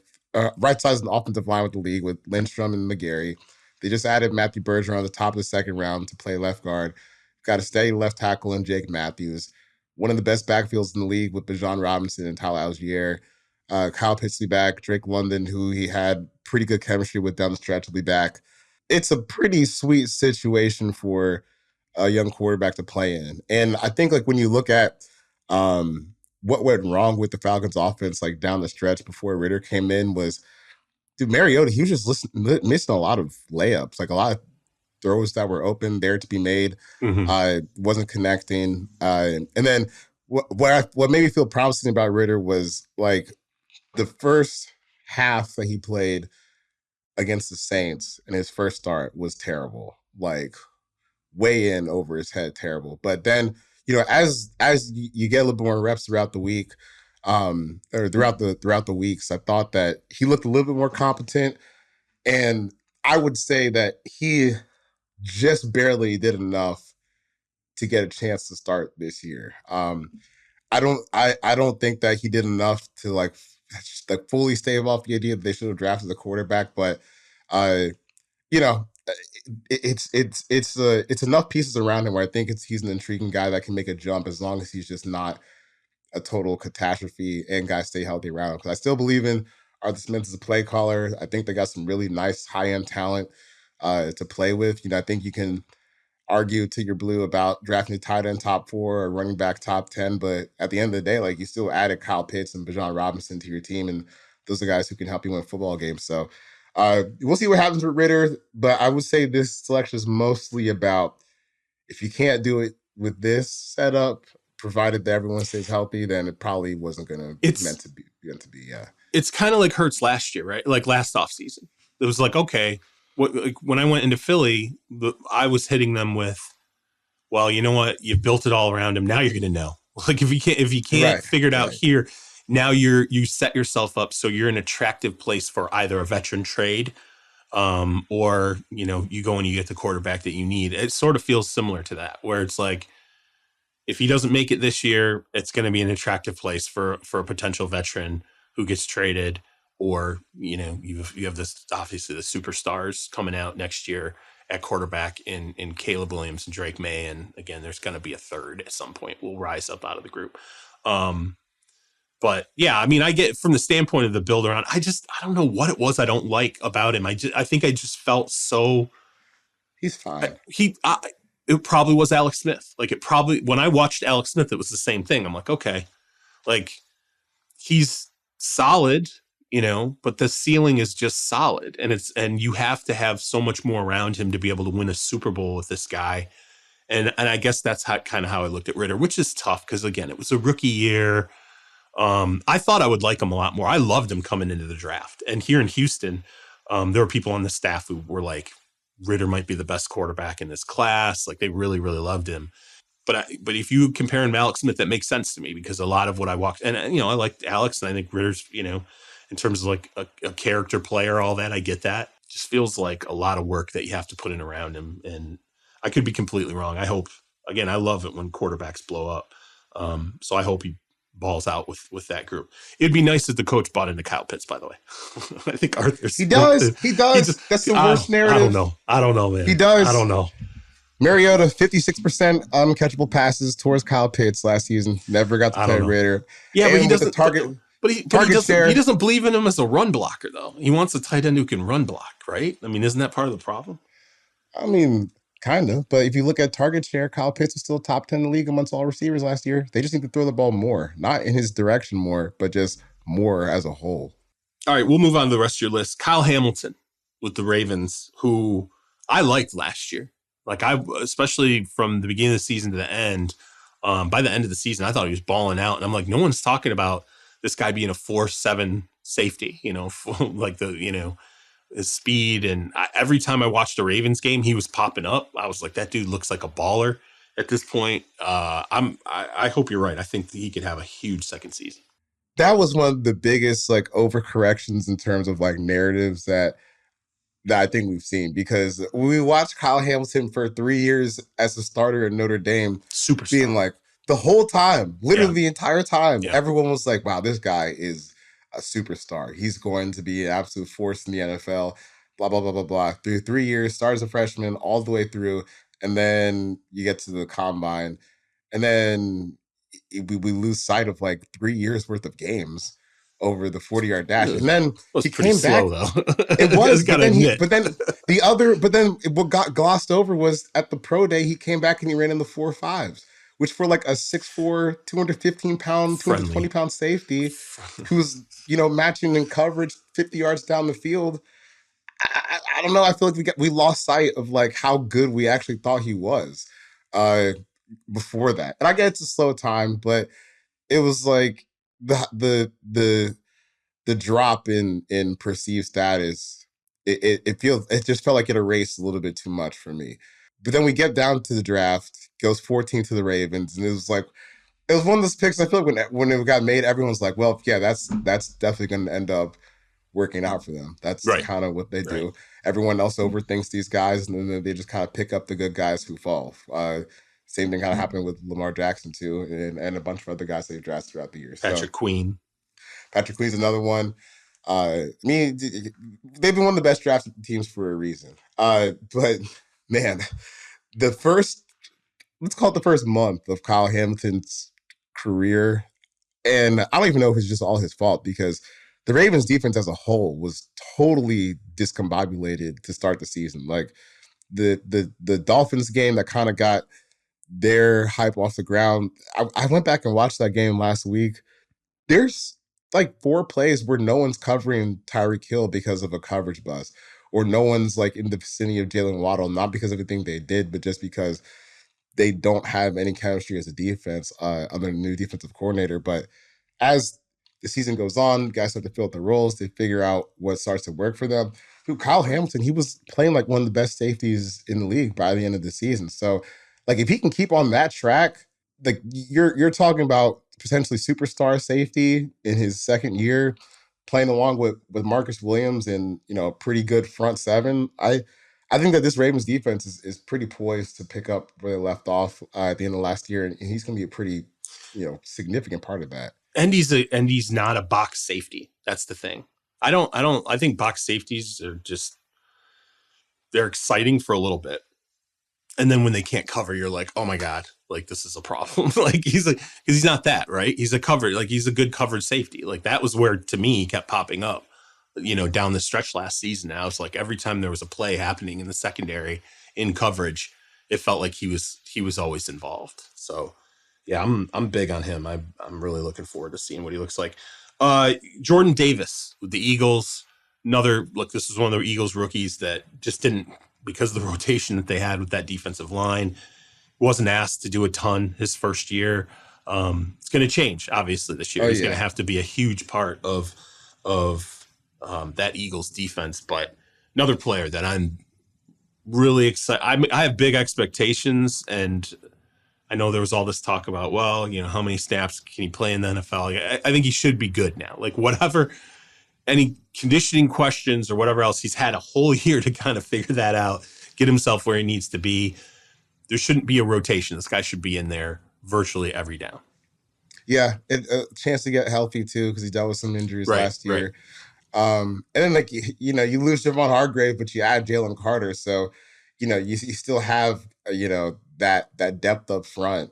right sides in the offensive line with the league with Lindstrom and McGarry. They just added Matthew Bergeron on the top of the second round to play left guard. Got a steady left tackle in Jake Matthews. One of the best backfields in the league with Bijan Robinson and Tyler Algier. Kyle Pitsley back, Drake London, who he had pretty good chemistry with down the stretch, will be back. It's a pretty sweet situation for a young quarterback to play in. And I think like when you look at what went wrong with the Falcons offense like down the stretch before Ridder came in was, dude, Mariota, he was just missing a lot of layups, like a lot of throws that were open there to be made. Wasn't connecting. And then what made me feel promising about Ridder was like the first half that he played against the Saints in his first start was terrible, like way in over his head, terrible. But then, as you get a little bit more reps throughout the week, or throughout the weeks, I thought that he looked a little bit more competent. And I would say that he just barely did enough to get a chance to start this year. I don't think that he did enough to like fully stave off the idea that they should have drafted the quarterback, but it's enough pieces around him where I think he's an intriguing guy that can make a jump as long as he's just not a total catastrophe and guys stay healthy around him. Because I still believe in Arthur Smith as a play caller. I think they got some really nice high-end talent to play with. I think you can argue till you're blue about drafting a tight end top 4 or running back top 10, but at the end of the day, like you still added Kyle Pitts and Bijan Robinson to your team, and those are guys who can help you win football games. So we'll see what happens with Ridder, but I would say this selection is mostly about if you can't do it with this setup, provided that everyone stays healthy, then it probably wasn't meant to be. Yeah, it's kind of like Hurts last year, right? Like last offseason. It was like, okay, when I went into Philly, I was hitting them with, well, you know what? You've built it all around him. Now you're going to know. Like if you can't figure it out here, now you set yourself up so you're an attractive place for either a veteran trade, or you go and you get the quarterback that you need. It sort of feels similar to that, where it's like if he doesn't make it this year, it's going to be an attractive place for a potential veteran who gets traded. Or, you have this, obviously the superstars coming out next year at quarterback in Caleb Williams and Drake May. And again, there's going to be a third at some point will rise up out of the group. But yeah, I mean, I get from the standpoint of the build around, I don't know what it was I don't like about him. I think I just felt so. He's fine. It probably was Alex Smith. Like when I watched Alex Smith, it was the same thing. I'm like, okay, like he's solid, but the ceiling is just solid. And you have to have so much more around him to be able to win a Super Bowl with this guy. And I guess that's kind of how I looked at Ridder, which is tough because again, it was a rookie year. I thought I would like him a lot more. I loved him coming into the draft. And here in Houston, there were people on the staff who were like, Ridder might be the best quarterback in this class. Like they really, really loved him. But if you compare him to Alex Smith, that makes sense to me because a lot of what I walked and I liked Alex and I think Ridder's, in terms of like a character player, all that, I get that. Just feels like a lot of work that you have to put in around him. And I could be completely wrong. I hope, again, I love it when quarterbacks blow up. So I hope he balls out with that group. It'd be nice if the coach bought into Kyle Pitts, by the way. I think Arthur's. He does. That's the worst narrative. I don't know, man. He does. I don't know. Mariota, 56% uncatchable passes towards Kyle Pitts last season. Never got to play Ridder. Yeah, but he doesn't target. But he doesn't believe in him as a run blocker, though. He wants a tight end who can run block, right? I mean, isn't that part of the problem? I mean, Kind of. But if you look at target share, Kyle Pitts is still top 10 in the league amongst all receivers last year. They just need to throw the ball more, not in his direction more, but just more as a whole. All right, we'll move on to the rest of your list. Kyle Hamilton with the Ravens, who I liked last year. Like especially from the beginning of the season to the end. By the end of the season, I thought he was balling out, and I'm like, no one's talking about this guy being a 4.7 safety. Like his speed, and every time I watched the Ravens game, he was popping up. I was like, that dude looks like a baller at this point. I hope you're right. I think he could have a huge second season. That was one of the biggest like overcorrections in terms of like narratives that I think we've seen, because we watched Kyle Hamilton for 3 years as a starter in Notre Dame, Superstar. being like the whole time, literally the entire time, everyone was like, wow, this guy is a superstar. He's going to be an absolute force in the NFL, blah, blah, blah, blah, blah. Through 3 years, started as a freshman all the way through. And then you get to the combine, and then we lose sight of like 3 years worth of games over the 40-yard dash. And then he came slow, back. Though. It was, but then what got glossed over was at the pro day, he came back and he ran in the 4.5s, which for like a 6'4", 215-pound, 220-pound safety who's, matching in coverage 50 yards down the field. I don't know. I feel like we lost sight of like how good we actually thought he was before that. And I get it's a slow time, but it was like the drop in perceived status. It just felt like it erased a little bit too much for me. But then we get down to the draft, goes 14 to the Ravens, and it was one of those picks. I feel like when it got made, everyone's like, well, yeah, that's definitely going to end up working out for them. That's kind of what they do. Everyone else overthinks these guys, and then they just kind of pick up the good guys who fall. Same thing kind of happened with Lamar Jackson too, and a bunch of other guys they've drafted throughout the years. Patrick Queen's another one. They've been one of the best drafted teams for a reason. But man, let's call it the first month of Kyle Hamilton's career, and I don't even know if it's just all his fault, because the Ravens defense as a whole was totally discombobulated to start the season. Like the Dolphins game that kind of got their hype off the ground. I went back and watched that game last week. There's like 4 plays where no one's covering Tyreek Hill because of a coverage bust, or no one's like in the vicinity of Jalen Waddle, not because of everything they did, but just because they don't have any chemistry as a defense under the new defensive coordinator. But as the season goes on, guys start to fill out the roles. They figure out what starts to work for them. Kyle Hamilton, he was playing like one of the best safeties in the league by the end of the season. So, like, if he can keep on that track, like you're talking about potentially superstar safety in his second year, playing along with Marcus Williams and a pretty good front seven. I think that this Ravens defense is pretty poised to pick up where they left off at the end of last year, and he's going to be a pretty significant part of that. And he's not a box safety. That's the thing. I think box safeties are they're exciting for a little bit. And then when they can't cover, you're like, oh my God, like this is a problem. Like because he's not that, right? He's a cover, like he's a good covered safety. Like that was where, to me, he kept popping up, down the stretch last season. Now it's like every time there was a play happening in the secondary in coverage, it felt like he was always involved. So yeah, I'm big on him. I'm really looking forward to seeing what he looks like. Jordan Davis with the Eagles. This is one of the Eagles rookies that just didn't, because of the rotation that they had with that defensive line, wasn't asked to do a ton his first year. It's going to change, obviously, this year. He's going to have to be a huge part of that Eagles defense. But another player that I'm really excited. I have big expectations, and I know there was all this talk about, how many snaps can he play in the NFL? I think he should be good now. Like whatever, any conditioning questions or whatever else, he's had a whole year to kind of figure that out, get himself where he needs to be. There shouldn't be a rotation. This guy should be in there virtually every down. Yeah, a chance to get healthy too, because he dealt with some injuries last year. And then you lose Javon Hargrave, but you add Jalen Carter, so you still have that depth up front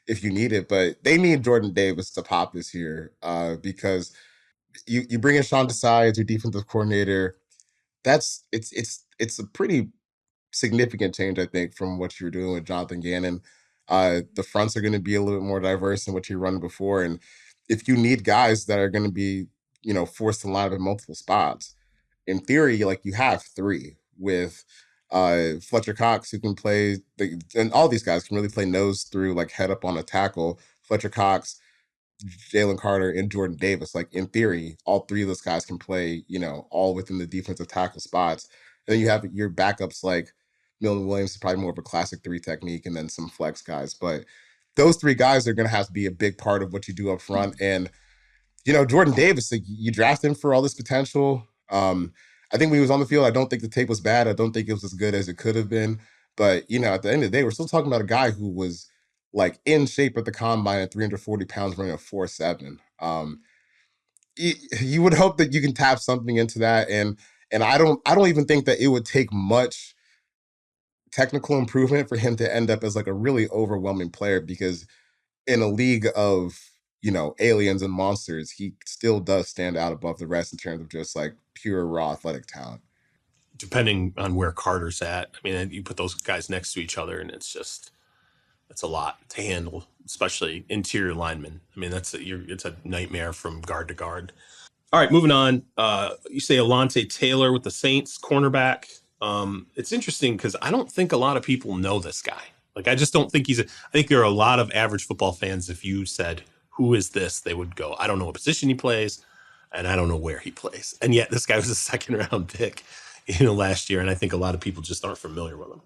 if you need it. But they need Jordan Davis to pop this year because you bring in Sean Desai as your defensive coordinator. It's a pretty significant change, I think, from what you're doing with Jonathan Gannon. The fronts are going to be a little bit more diverse than what you run before. And if you need guys that are going to be, forced to line up in multiple spots, in theory, like you have three with Fletcher Cox, who can play, and all these guys can really play nose through, like head up on a tackle. Fletcher Cox, Jalen Carter, and Jordan Davis. Like in theory, all three of those guys can play, all within the defensive tackle spots. And then you have your backups like Milton Williams is probably more of a classic three technique, and then some flex guys. But those three guys are going to have to be a big part of what you do up front. And Jordan Davis, like, you draft him for all this potential. I think when he was on the field, I don't think the tape was bad. I don't think it was as good as it could have been. But, at the end of the day, we're still talking about a guy who was like in shape at the combine at 340 pounds, running a 4.7. You would hope that you can tap something into that. And I don't even think that it would take much technical improvement for him to end up as like a really overwhelming player, because in a league of, aliens and monsters, he still does stand out above the rest in terms of just like pure raw athletic talent. Depending on where Carter's at, I mean, you put those guys next to each other and it's a lot to handle, especially interior linemen. I mean, it's a nightmare from guard to guard. All right, moving on. You say Alontae Taylor with the Saints, cornerback. It's interesting because I don't think a lot of people know this guy. Like, I just don't think I think there are a lot of average football fans, if you said, who is this? They would go, I don't know what position he plays, and I don't know where he plays. And yet this guy was a second round pick, last year. And I think a lot of people just aren't familiar with him.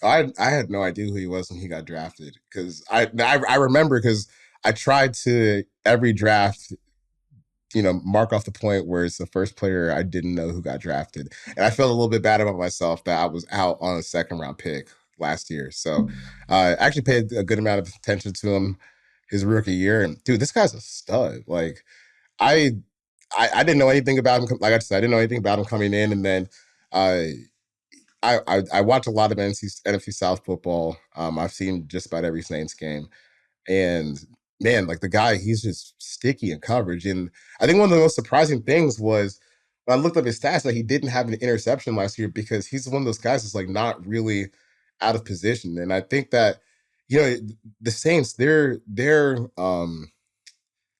I had no idea who he was when he got drafted, because I remember, because I tried to every draft, mark off the point where it's the first player I didn't know who got drafted. And I felt a little bit bad about myself that I was out on a second round pick last year. So I actually paid a good amount of attention to him his rookie year. And dude, this guy's a stud. Like I didn't know anything about him. Like I said, I didn't know anything about him coming in. And then I watch a lot of NFC South football. I've seen just about every Saints game. And man, like the guy, he's just sticky in coverage. And I think one of the most surprising things was when I looked up his stats, that he didn't have an interception last year, because he's one of those guys that's like not really out of position. And I think that, the Saints, let's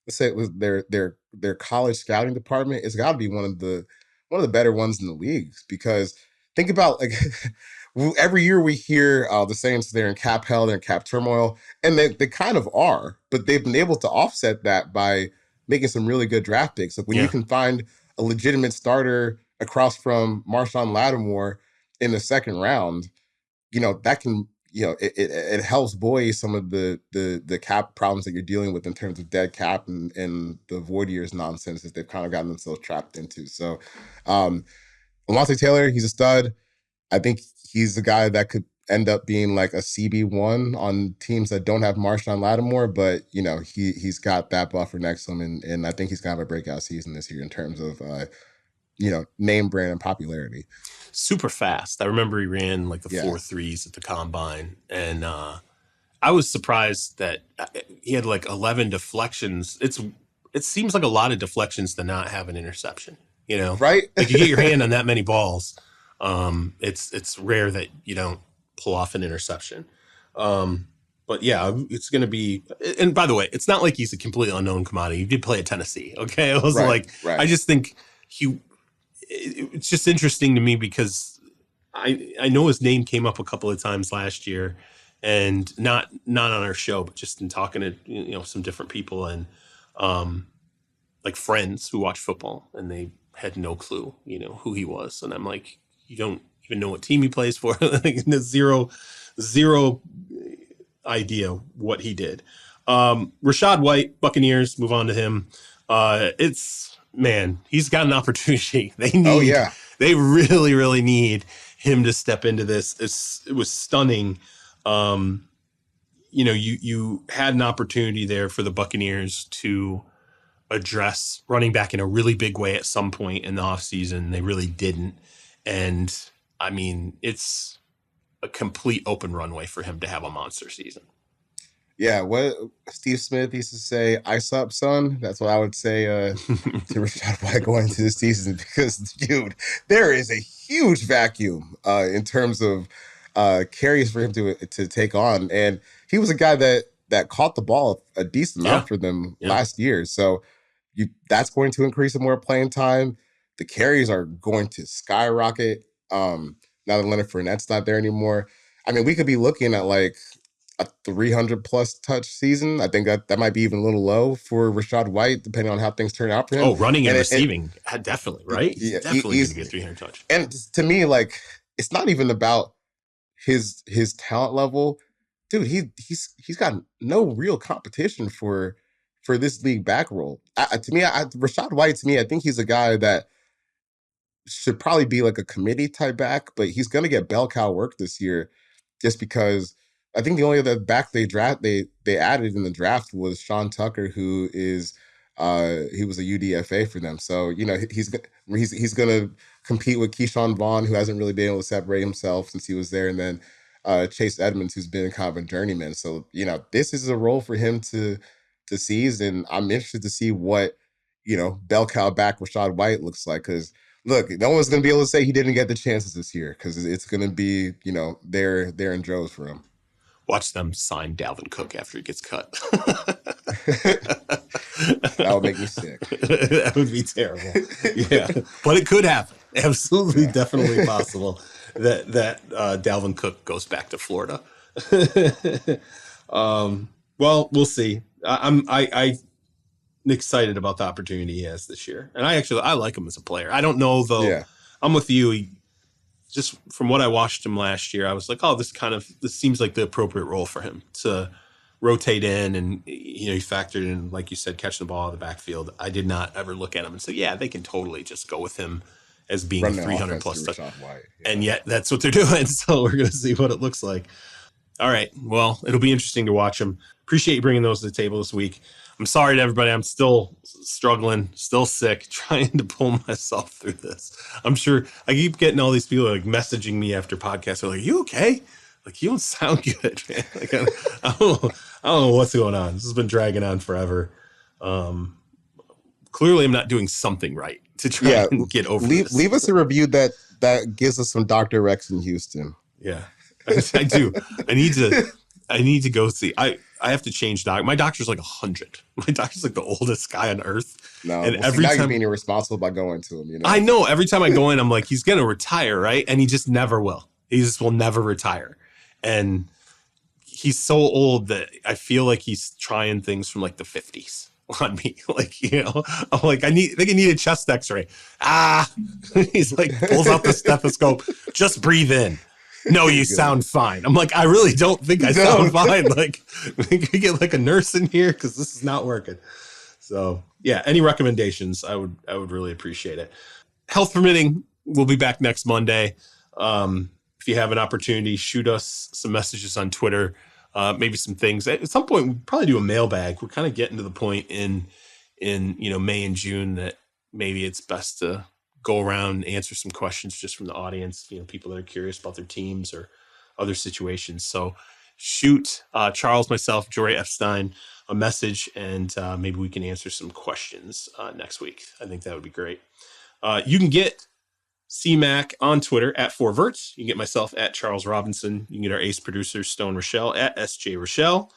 say it was their college scouting department, it's got to be one of the better ones in the leagues, because think about, like, every year we hear the Saints, they're in cap hell, they're in cap turmoil, and they kind of are, but they've been able to offset that by making some really good draft picks. Like when you can find a legitimate starter across from Marshon Lattimore in the second round, that can, it helps buoy some of the cap problems that you're dealing with in terms of dead cap and the void years nonsense that they've kind of gotten themselves trapped into. So Alontae Taylor, he's a stud. I think he's the guy that could end up being like a CB1 on teams that don't have Marshon Lattimore, but he's got that buffer next to him, and I think he's gonna have a breakout season this year in terms of name brand and popularity. Super fast. I remember he ran like the 4.3s at the combine, and I was surprised that he had like 11 deflections. It seems like a lot of deflections to not have an interception. Right? Like you get your hand on that many balls. It's rare that you don't pull off an interception. But yeah, it's going to be, and by the way, it's not like he's a completely unknown commodity. He did play at Tennessee. Okay. I was I just think it's just interesting to me because I know his name came up a couple of times last year, and not on our show, but just in talking to, some different people and, like friends who watch football, and they had no clue, who he was. And I'm like, you don't even know what team he plays for. Like, zero idea what he did. Rachaad White, Buccaneers, move on to him. He's got an opportunity. They really, really need him to step into this. It was stunning. You had an opportunity there for the Buccaneers to address running back in a really big way at some point in the offseason. They really didn't. And I mean, it's a complete open runway for him to have a monster season. Yeah, what Steve Smith used to say, ice up, son. That's what I would say to Rachaad White going into this season, because, dude, there is a huge vacuum in terms of carries for him to take on. And he was a guy that caught the ball a decent Yeah. amount for them Yeah. last year. So that's going to increase some more playing time. The carries are going to skyrocket. Now that Leonard Fournette's not there anymore. I mean, we could be looking at like a 300 plus touch season. I think that might be even a little low for Rachaad White, depending on how things turn out for him. Oh, running and receiving, definitely, right? He's Yeah, definitely going to get 300 touch. And to me, like, it's not even about his talent level, dude. He's got no real competition for this league back role. To me, Rachaad White, to me, I think he's a guy that should probably be like a committee type back, but he's going to get bell cow work this year just because I think the only other back they added in the draft was Sean Tucker, who is he was a UDFA for them. So, you know, he's going to compete with Keyshawn Vaughn, who hasn't really been able to separate himself since he was there, and then Chase Edmonds, who's been kind of a journeyman. So, you know, this is a role for him to seize, and I'm interested to see what, you know, bell cow back Rachaad White looks like, because look, no one's going to be able to say he didn't get the chances this year because it's going to be, you know, there in droves for him. Watch them sign Dalvin Cook after he gets cut. That would make me sick. That would be terrible. Yeah, but it could happen. Absolutely, yeah. Definitely possible that Dalvin Cook goes back to Florida. Well, we'll see. I'm excited about the opportunity he has this year, and I like him as a player. I don't know though. Yeah. I'm with you. Just from what I watched him last year, I was like, oh, this seems like the appropriate role for him to rotate in. And, you know, he factored in, like you said, catching the ball out of the backfield. I did not ever look at him and say, yeah, they can totally just go with him as being a 300 plus touch. Yeah. And yet that's what they're doing. So we're going to see what it looks like. All right. Well, it'll be interesting to watch him. Appreciate you bringing those to the table this week. I'm sorry to everybody. I'm still struggling, still sick, trying to pull myself through this. I'm sure I keep getting all these people like messaging me after podcasts. They're like, "You okay? Like, you don't sound good, man." Like, I don't know what's going on. This has been dragging on forever. Clearly, I'm not doing something right to try and get over this. Leave us a review that gives us some Dr. Rex in Houston. Yeah, I do. I need to go see. I have to change doc. My doctor's like 100. My doctor's like the oldest guy on earth. No, and every time you're being irresponsible by going to him. You know? I know. Every time I go in, I'm like, he's gonna retire, right? And he just never will. He just will never retire. And he's so old that I feel like he's trying things from like the 50s on me. Like, you know, I'm like, I think I need a chest X-ray. He's like, pulls out the stethoscope. Just breathe in. No, you sound fine. I'm like, I really don't think I sound fine. Like, we could get like a nurse in here because this is not working. So, yeah, any recommendations, I would really appreciate it. Health permitting, we'll be back next Monday. If you have an opportunity, shoot us some messages on Twitter, maybe some things. At some point, we'll probably do a mailbag. We're kind of getting to the point in you know, May and June that maybe it's best to go around and answer some questions just from the audience, you know, people that are curious about their teams or other situations. So shoot Charles, myself, Jory Epstein a message, and maybe we can answer some questions next week. I think that would be great. You can get CMAC on Twitter at 4verts. You can get myself at Charles Robinson. You can get our ace producer, Stone Rochelle, at SJ Rochelle.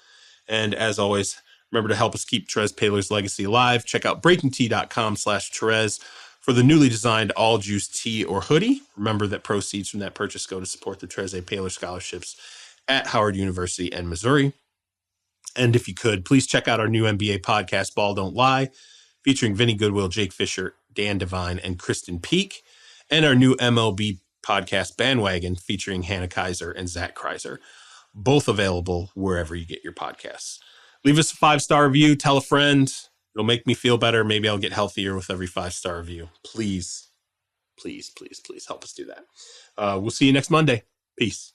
And as always, remember to help us keep Terez Paylor's legacy alive. Check out breakingtea.com/Terez for the newly designed all juice tee or hoodie. Remember that proceeds from that purchase go to support the Terez Paylor scholarships at Howard University and Missouri. And if you could, please check out our new NBA podcast, Ball Don't Lie, featuring Vinny Goodwill, Jake Fisher, Dan Devine, and Kristen Peak, and our new MLB podcast, Bandwagon, featuring Hannah Kaiser and Zach Kreiser, both available wherever you get your podcasts. Leave us a 5-star review. Tell a friend. It'll make me feel better. Maybe I'll get healthier with every 5-star review. Please, please, please, please help us do that. We'll see you next Monday. Peace.